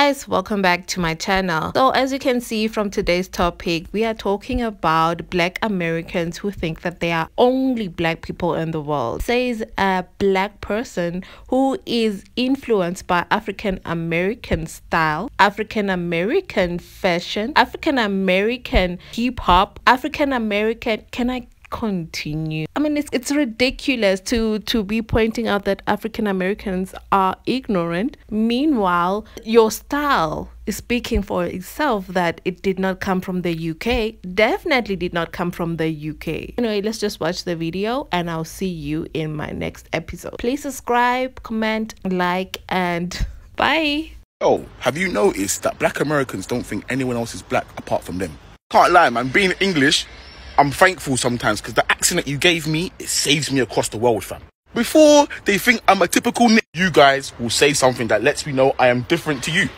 guys, welcome back to my channel. So as you can see from today's topic, we are talking about Black Americans who think that they are only Black people in the world. Says a Black person who is influenced by African American style, African American fashion, African American hip hop, African American. Can I continue? I mean, it's ridiculous to be pointing out that African Americans are ignorant. Meanwhile, your style is speaking for itself that it did not come from the UK. Definitely did not come from the UK. Anyway, let's just watch the video and I'll see you in my next episode. Please subscribe, comment, like, and bye. Oh, have you noticed that Black Americans don't think anyone else is black apart from them? Can't lie, man. Being English, I'm thankful sometimes because the accent that you gave me, it saves me across the world, fam. Before they think I'm a typical you guys will say something that lets me know I am different to you.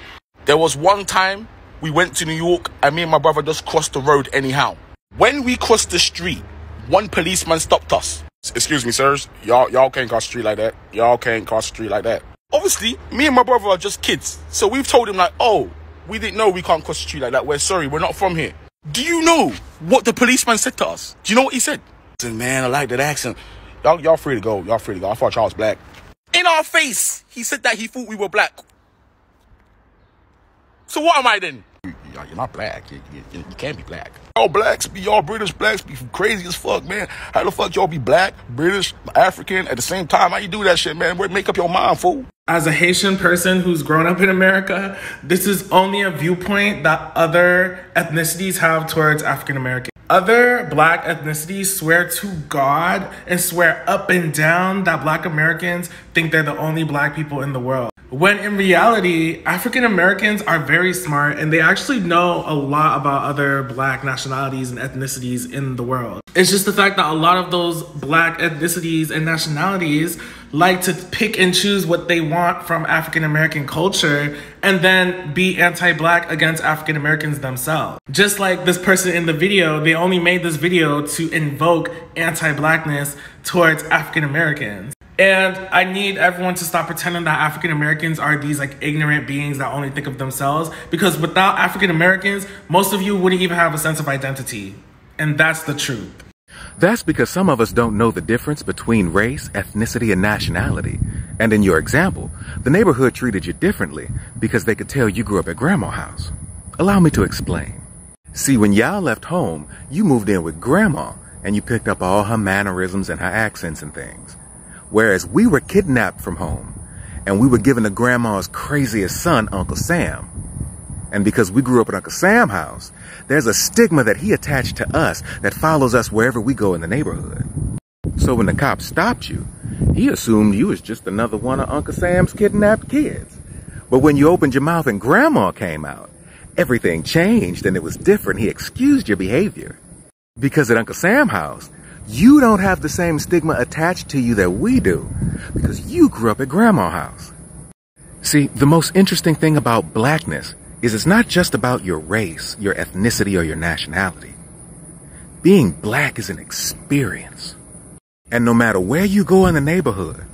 There was one time we went to New York and me and my brother just crossed the road anyhow. When we crossed the street, one policeman stopped us. Excuse me, sirs. Y'all can't cross the street like that. Y'all can't cross the street like that. Obviously, me and my brother are just kids. So we've told him like, oh, we didn't know we can't cross the street like that. We're sorry, we're not from here. Do you know what the policeman said to us? Do you know what he said? He said, man, I like that accent. Y'all free to go. Y'all free to go. I thought y'all was black. In our face, he said that he thought we were black. So what am I then? You're not black. You can't be black. Y'all blacks be y'all British blacks be crazy as fuck, man. How the fuck y'all be black, British, African at the same time? How you do that shit, man? Make up your mind, fool. As a Haitian person who's grown up in America, this is only a viewpoint that other ethnicities have towards African Americans. Other Black ethnicities swear to God and swear up and down that Black Americans think they're the only Black people in the world. When in reality, African Americans are very smart and they actually know a lot about other Black nationalities and ethnicities in the world. It's just the fact that a lot of those Black ethnicities and nationalities like to pick and choose what they want from African American culture and then be anti-Black against African Americans themselves. Just like this person in the video, they only made this video to invoke anti-Blackness towards African Americans. And I need everyone to stop pretending that African Americans are these like ignorant beings that only think of themselves, because without African Americans, most of you wouldn't even have a sense of identity. And that's the truth. That's because some of us don't know the difference between race, ethnicity, and nationality. And in your example, the neighborhood treated you differently because they could tell you grew up at Grandma's house. Allow me to explain. See, when y'all left home, you moved in with Grandma and you picked up all her mannerisms and her accents and things. Whereas we were kidnapped from home and we were given to Grandma's craziest son, Uncle Sam. And because we grew up at Uncle Sam's house, there's a stigma that he attached to us that follows us wherever we go in the neighborhood. So when the cops stopped you, he assumed you was just another one of Uncle Sam's kidnapped kids. But when you opened your mouth and Grandma came out, everything changed and it was different. He excused your behavior. Because at Uncle Sam's house, you don't have the same stigma attached to you that we do because you grew up at Grandma's house. See, the most interesting thing about Blackness is it's not just about your race, your ethnicity, or your nationality. Being Black is an experience. And no matter where you go in the neighborhood,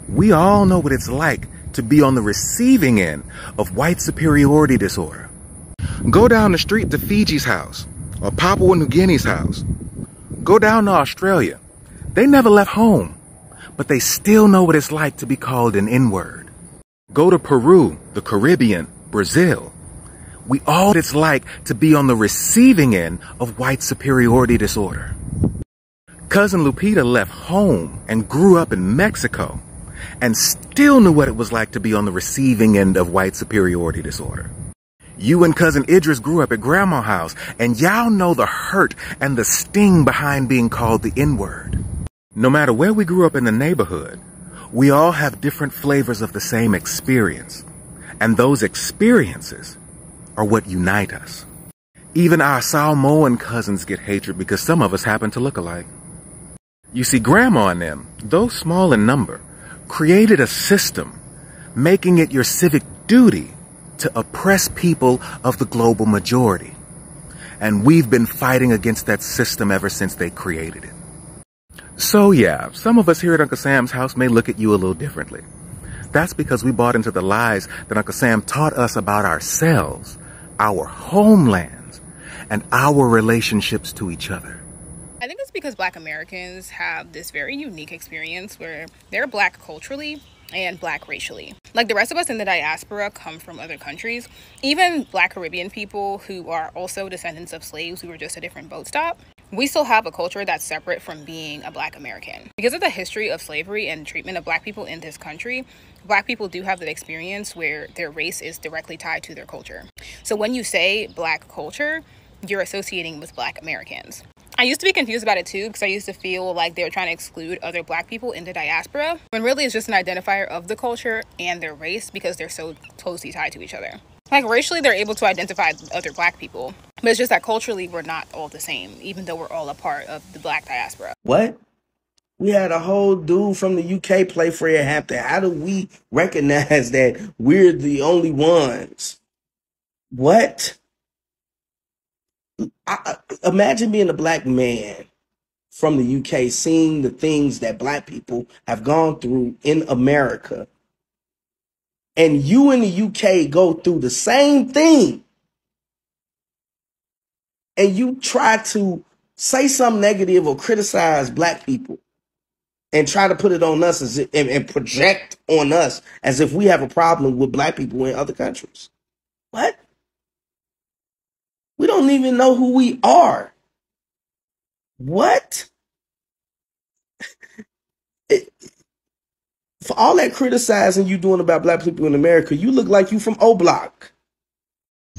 we all know what it's like to be on the receiving end of white superiority disorder. Go down the street to Fiji's house or Papua New Guinea's house. Go down to Australia. They never left home, but they still know what it's like to be called an N-word. Go to Peru, the Caribbean, Brazil. We all know what it's like to be on the receiving end of white superiority disorder. Cousin Lupita left home and grew up in Mexico and still knew what it was like to be on the receiving end of white superiority disorder. You and Cousin Idris grew up at Grandma's house, and y'all know the hurt and the sting behind being called the N-word. No matter where we grew up in the neighborhood, we all have different flavors of the same experience. And those experiences are what unite us. Even our Samoan cousins get hatred because some of us happen to look alike. You see, Grandma and them, though small in number, created a system, making it your civic duty to oppress people of the global majority. And we've been fighting against that system ever since they created it. So yeah, some of us here at Uncle Sam's house may look at you a little differently. That's because we bought into the lies that Uncle Sam taught us about ourselves, our homelands, and our relationships to each other. I think it's because Black Americans have this very unique experience where they're Black culturally and Black racially. Like the rest of us in the diaspora come from other countries. Even Black Caribbean people who are also descendants of slaves who were just a different boat stop, we still have a culture that's separate from being a Black American. Because of the history of slavery and treatment of Black people in this country, Black people do have that experience where their race is directly tied to their culture. So when you say Black culture, you're associating with Black Americans. I used to be confused about it too, because I used to feel like they were trying to exclude other Black people in the diaspora, when really it's just an identifier of the culture and their race because they're so closely tied to each other. Like racially, they're able to identify other Black people, but it's just that culturally we're not all the same, even though we're all a part of the Black diaspora. What? We had a whole dude from the UK play Fred Hampton. How do we recognize that we're the only ones? What? Imagine being a Black man from the UK, seeing the things that Black people have gone through in America, and you in the UK go through the same thing, and you try to say something negative or criticize Black people and try to put it on us as and project on us as if we have a problem with Black people in other countries. What? We don't even know who we are. What? For all that criticizing you doing about Black people in America, you look like you from O Block.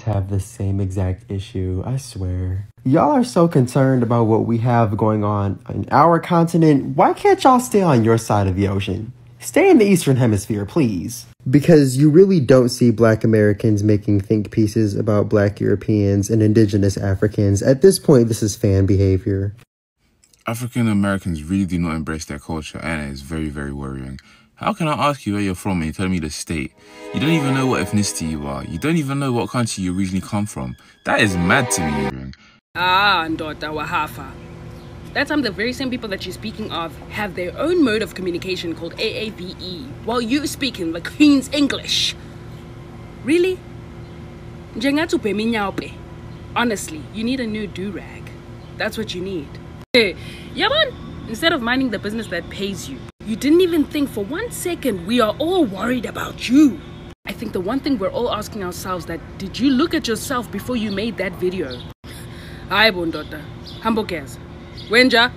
Have the same exact issue, I swear. Y'all are so concerned about what we have going on in our continent. Why can't y'all stay on your side of the ocean? Stay in the Eastern Hemisphere, please. Because you really don't see Black Americans making think pieces about Black Europeans and indigenous Africans. At this point, this is fan behavior. African Americans really do not embrace their culture, and it is very, very worrying. How can I ask you where you're from and you tell me the state? You don't even know what ethnicity you are. You don't even know what country you originally come from. That is mad to me. Ah, Ndota Wahafa. That time the very same people that you're speaking of have their own mode of communication called AAVE, while you speak in the Queen's English. Really? Njengatupe minyaope. Honestly, you need a new do-rag. That's what you need. Hey, Yaman, instead of minding the business that pays you, you didn't even think for 1 second we are all worried about you. I think the one thing we're all asking ourselves that, did you look at yourself before you made that video? Hi, Bondota. Hambokers. Wenja.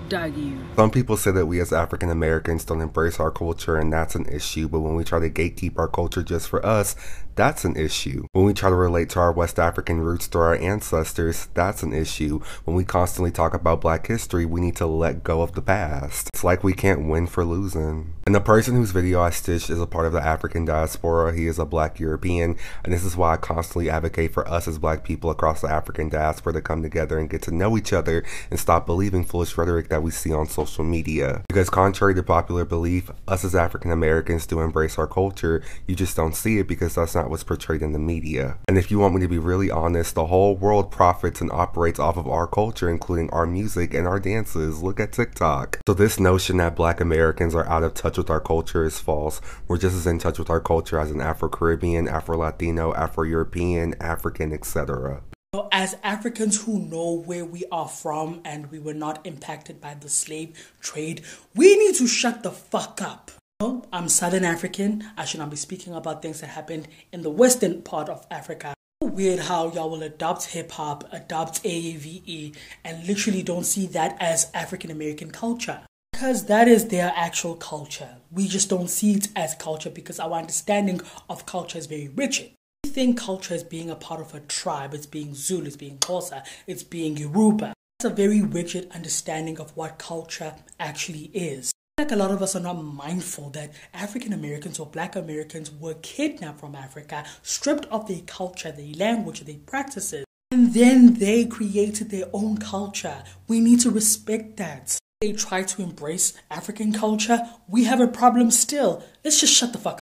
Dagi. Some people say that we as African Americans don't embrace our culture, and that's an issue. But when we try to gatekeep our culture just for us, that's an issue. When we try to relate to our West African roots through our ancestors, that's an issue. When we constantly talk about Black history, we need to let go of the past. It's like we can't win for losing. And the person whose video I stitched is a part of the African diaspora. He is a Black European, and this is why I constantly advocate for us as Black people across the African diaspora to come together and get to know each other and stop believing foolish rhetoric that we see on social media. Because contrary to popular belief, us as African Americans do embrace our culture. You just don't see it because that's not what's portrayed in the media. And if you want me to be really honest, the whole world profits and operates off of our culture, including our music and our dances. Look at TikTok. So this notion that Black Americans are out of touch with our culture is false. We're just as in touch with our culture as an Afro-Caribbean, Afro-Latino, Afro-European, African, etc. As Africans who know where we are from and we were not impacted by the slave trade, we need to shut the fuck up. I'm Southern African. I should not be speaking about things that happened in the western part of Africa. Weird how y'all will adopt hip-hop, adopt AAVE, and literally don't see that as African American culture. Because that is their actual culture. We just don't see it as culture because our understanding of culture is very rigid. We think culture is being a part of a tribe, it's being Zulu, it's being Xhosa, it's being Yoruba. It's a very rigid understanding of what culture actually is. Like a lot of us are not mindful that African Americans or Black Americans were kidnapped from Africa, stripped of their culture, their language, their practices, and then they created their own culture. We need to respect that. They try to embrace African culture. We have a problem still. Let's just shut the fuck up.